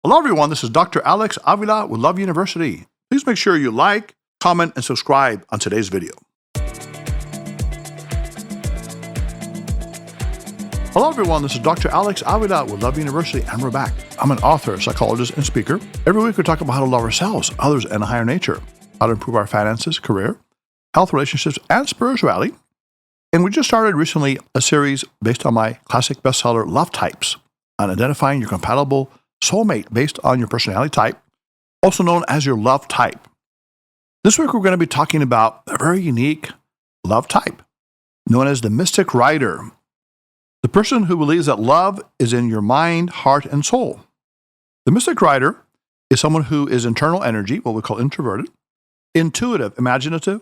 Hello everyone, this is Dr. Alex Avila with Love University. Please make sure you like, comment, and subscribe on today's video. Hello everyone, this is Dr. Alex Avila with Love University, and we're back. I'm an author, psychologist, and speaker. Every week we talk about how to love ourselves, others, and a higher nature, how to improve our finances, career, health, relationships, and spirituality. And we just started recently a series based on my classic bestseller, LoveTypes, on identifying your compatible soulmate based on your personality type, also known as your love type. This week we're going to be talking about a very unique love type, known as the mystic rider, the person who believes that love is in your mind, heart, and soul. The mystic rider is someone who is internal energy, what we call introverted, intuitive, imaginative,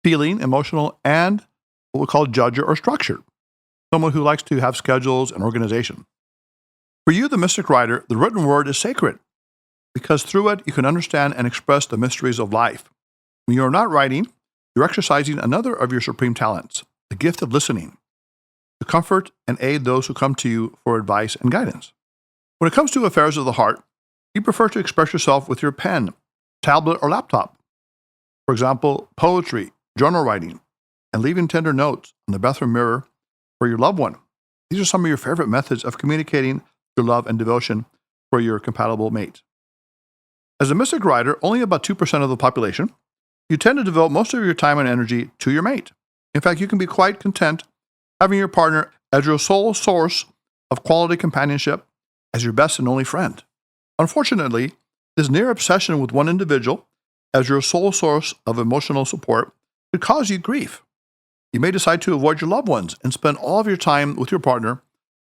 feeling, emotional, and what we call judger or structured, someone who likes to have schedules and organization. For you, the mystic rider, the written word is sacred because through it you can understand and express the mysteries of life. When you are not writing, you're exercising another of your supreme talents, the gift of listening, to comfort and aid those who come to you for advice and guidance. When it comes to affairs of the heart, you prefer to express yourself with your pen, tablet, or laptop. For example, poetry, journal writing, and leaving tender notes on the bathroom mirror for your loved one. These are some of your favorite methods of communicating your love and devotion for your compatible mate. As a mystic rider, only about 2% of the population, you tend to devote most of your time and energy to your mate. In fact, you can be quite content having your partner as your sole source of quality companionship, as your best and only friend. Unfortunately, this near obsession with one individual as your sole source of emotional support could cause you grief. You may decide to avoid your loved ones and spend all of your time with your partner,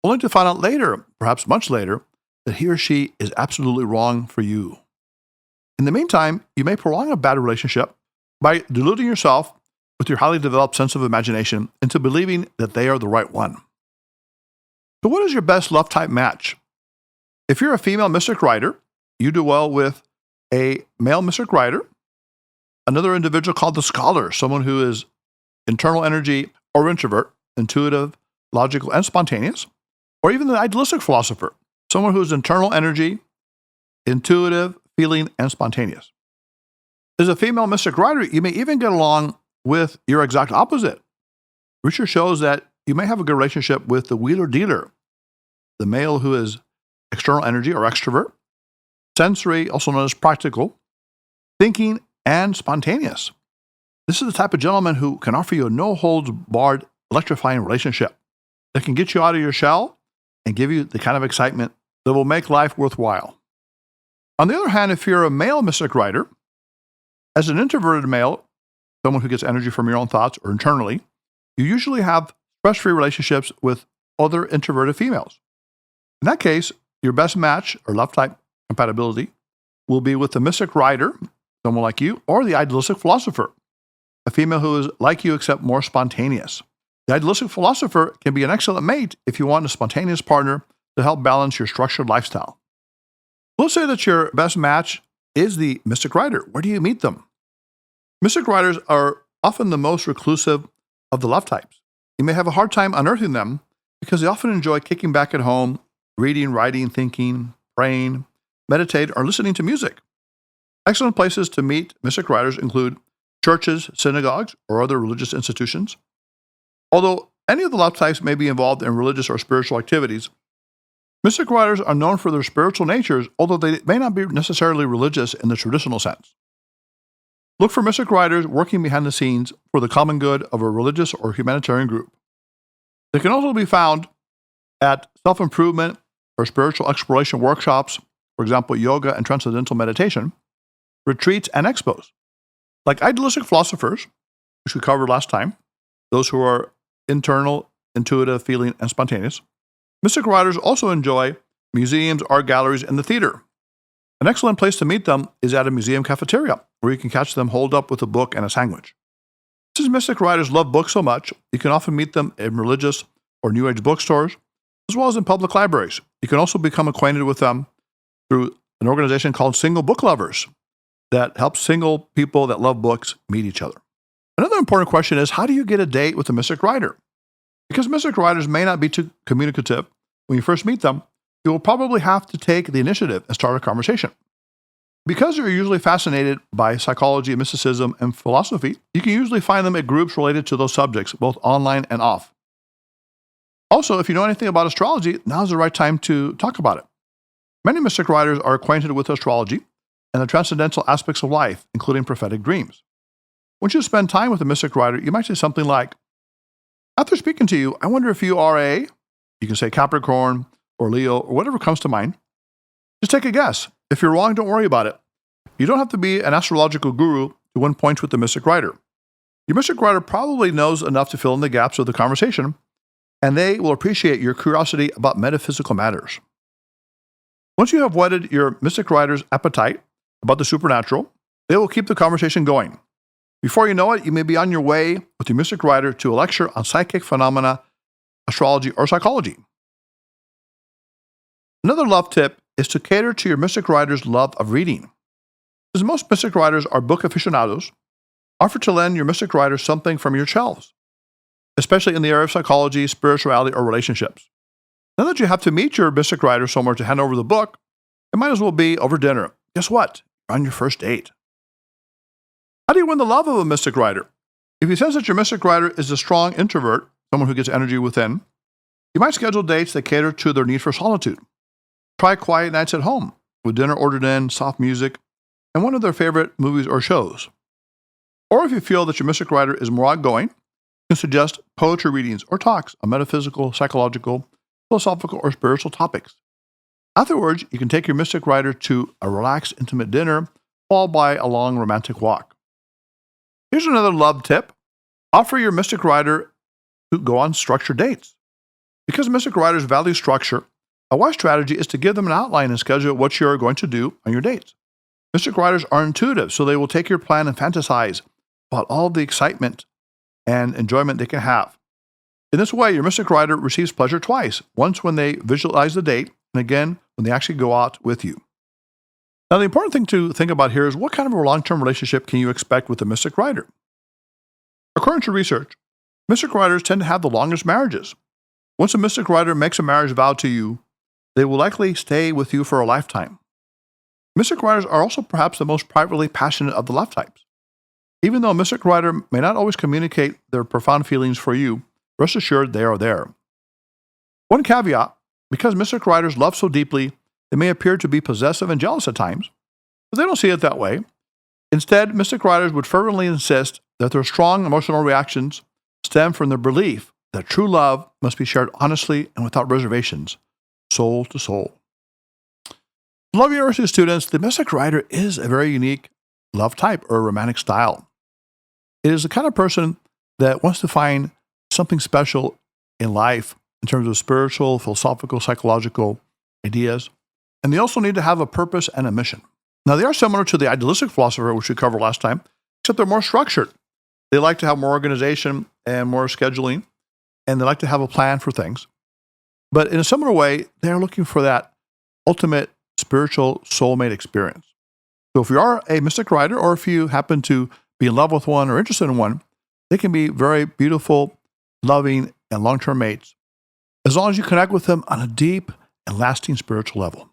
only to find out later, perhaps much later, that he or she is absolutely wrong for you. In the meantime, you may prolong a bad relationship by deluding yourself with your highly developed sense of imagination into believing that they are the right one. So what is your best love type match? If you're a female mystic rider, you do well with a male mystic rider, another individual called the scholar, someone who is internal energy or introvert, intuitive, logical, and spontaneous, or even the idealistic philosopher, someone who is internal energy, intuitive, feeling, and spontaneous. As a female mystic rider, you may even get along with your exact opposite. Research shows that you may have a good relationship with the wheeler-dealer, the male who is external energy or extrovert, sensory, also known as practical, thinking, and spontaneous. This is the type of gentleman who can offer you a no-holds-barred, electrifying relationship that can get you out of your shell and give you the kind of excitement that will make life worthwhile. On the other hand, if you're a male mystic rider, as an introverted male, someone who gets energy from your own thoughts or internally, you usually have stress-free relationships with other introverted females. In that case, your best match or love type compatibility will be with the mystic rider, someone like you, or the idealistic philosopher, a female who is like you except more spontaneous. The idealistic philosopher can be an excellent mate if you want a spontaneous partner to help balance your structured lifestyle. Let's say that your best match is the mystic rider. Where do you meet them? Mystic riders are often the most reclusive of the love types. You may have a hard time unearthing them because they often enjoy kicking back at home, reading, writing, thinking, praying, meditate, or listening to music. Excellent places to meet mystic riders include churches, synagogues, or other religious institutions. Although any of the love types may be involved in religious or spiritual activities, mystic riders are known for their spiritual natures, although they may not be necessarily religious in the traditional sense. Look for mystic riders working behind the scenes for the common good of a religious or humanitarian group. They can also be found at self-improvement or spiritual exploration workshops, for example, yoga and transcendental meditation, retreats, and expos. Like idealistic philosophers, which we covered last time, those who are internal, intuitive, feeling, and spontaneous, mystic riders also enjoy museums, art galleries, and the theater. An excellent place to meet them is at a museum cafeteria, where you can catch them holed up with a book and a sandwich. Since mystic riders love books so much, you can often meet them in religious or New Age bookstores, as well as in public libraries. You can also become acquainted with them through an organization called Single Book Lovers that helps single people that love books meet each other. Another important question is, how do you get a date with a mystic rider? Because mystic riders may not be too communicative when you first meet them, you will probably have to take the initiative and start a conversation. Because you're usually fascinated by psychology, mysticism, and philosophy, you can usually find them at groups related to those subjects, both online and off. Also, if you know anything about astrology, now's the right time to talk about it. Many mystic writers are acquainted with astrology and the transcendental aspects of life, including prophetic dreams. Once you spend time with a mystic writer, you might say something like, after speaking to you, I wonder if you are you can say Capricorn or Leo or whatever comes to mind. Just take a guess. If you're wrong, don't worry about it. You don't have to be an astrological guru to win points with the mystic writer. Your mystic writer probably knows enough to fill in the gaps of the conversation, and they will appreciate your curiosity about metaphysical matters. Once you have whetted your mystic writer's appetite about the supernatural, they will keep the conversation going. Before you know it, you may be on your way with your mystic writer to a lecture on psychic phenomena, astrology, or psychology. Another love tip is to cater to your mystic writer's love of reading. Since most mystic writers are book aficionados, offer to lend your mystic writer something from your shelves, especially in the area of psychology, spirituality, or relationships. Now that you have to meet your mystic writer somewhere to hand over the book, it might as well be over dinner. Guess what? You're on your first date. How do you win the love of a mystic writer? If you sense that your mystic writer is a strong introvert, someone who gets energy within, you might schedule dates that cater to their need for solitude. Try quiet nights at home, with dinner ordered in, soft music, and one of their favorite movies or shows. Or if you feel that your mystic writer is more outgoing, you can suggest poetry readings or talks on metaphysical, psychological, philosophical, or spiritual topics. Afterwards, you can take your mystic writer to a relaxed, intimate dinner, followed by a long romantic walk. Here's another love tip. Offer your mystic writer to go on structured dates. Because mystic writers value structure, a wise strategy is to give them an outline and schedule what you are going to do on your dates. Mystic writers are intuitive, so they will take your plan and fantasize about all the excitement and enjoyment they can have. In this way, your mystic writer receives pleasure twice, once when they visualize the date, and again when they actually go out with you. Now, the important thing to think about here is what kind of a long-term relationship can you expect with a mystic writer? According to research, mystic writers tend to have the longest marriages. Once a mystic writer makes a marriage vow to you, they will likely stay with you for a lifetime. Mystic writers are also perhaps the most privately passionate of the love types. Even though a mystic writer may not always communicate their profound feelings for you, rest assured they are there. One caveat, because mystic writers love so deeply, they may appear to be possessive and jealous at times, but they don't see it that way. Instead, mystic writers would fervently insist that their strong emotional reactions stem from their belief that true love must be shared honestly and without reservations, soul to soul. Love University students, the mystic writer is a very unique love type or romantic style. It is the kind of person that wants to find something special in life in terms of spiritual, philosophical, psychological ideas. And they also need to have a purpose and a mission. Now, they are similar to the idealistic philosopher, which we covered last time, except they're more structured. They like to have more organization and more scheduling, and they like to have a plan for things. But in a similar way, they're looking for that ultimate spiritual soulmate experience. So if you are a mystic writer, or if you happen to be in love with one or interested in one, they can be very beautiful, loving, and long-term mates, as long as you connect with them on a deep and lasting spiritual level.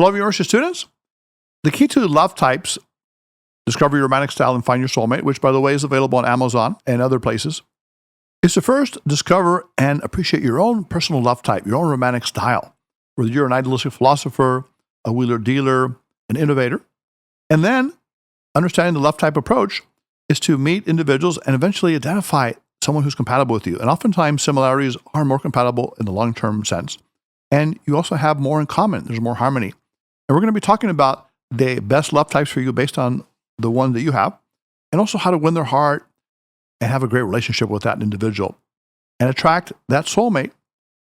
Love University students, the key to love types, discover your romantic style and find your soulmate, which by the way is available on Amazon and other places, is to first discover and appreciate your own personal love type, your own romantic style, whether you're an idealistic philosopher, a wheeler-dealer, an innovator. And then, understanding the love type approach is to meet individuals and eventually identify someone who's compatible with you. And oftentimes, similarities are more compatible in the long-term sense. And you also have more in common. There's more harmony. And we're going to be talking about the best love types for you based on the one that you have, and also how to win their heart and have a great relationship with that individual and attract that soulmate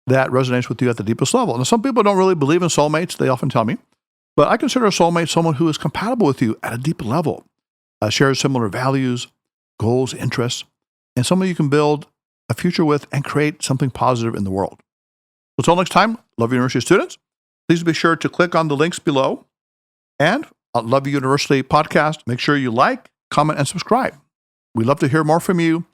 that resonates with you at the deepest level. Now, some people don't really believe in soulmates. They often tell me. But I consider a soulmate someone who is compatible with you at a deep level, shares similar values, goals, interests, and someone you can build a future with and create something positive in the world. So until next time, Love University students, please be sure to click on the links below. And at Love University podcast, make sure you like, comment, and subscribe. We'd love to hear more from you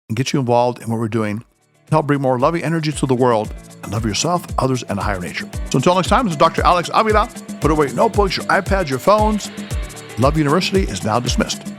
and get you involved in what we're doing to help bring more loving energy to the world and love yourself, others, and a higher nature. So until next time, this is Dr. Alex Avila. Put away your notebooks, your iPads, your phones. Love University is now dismissed.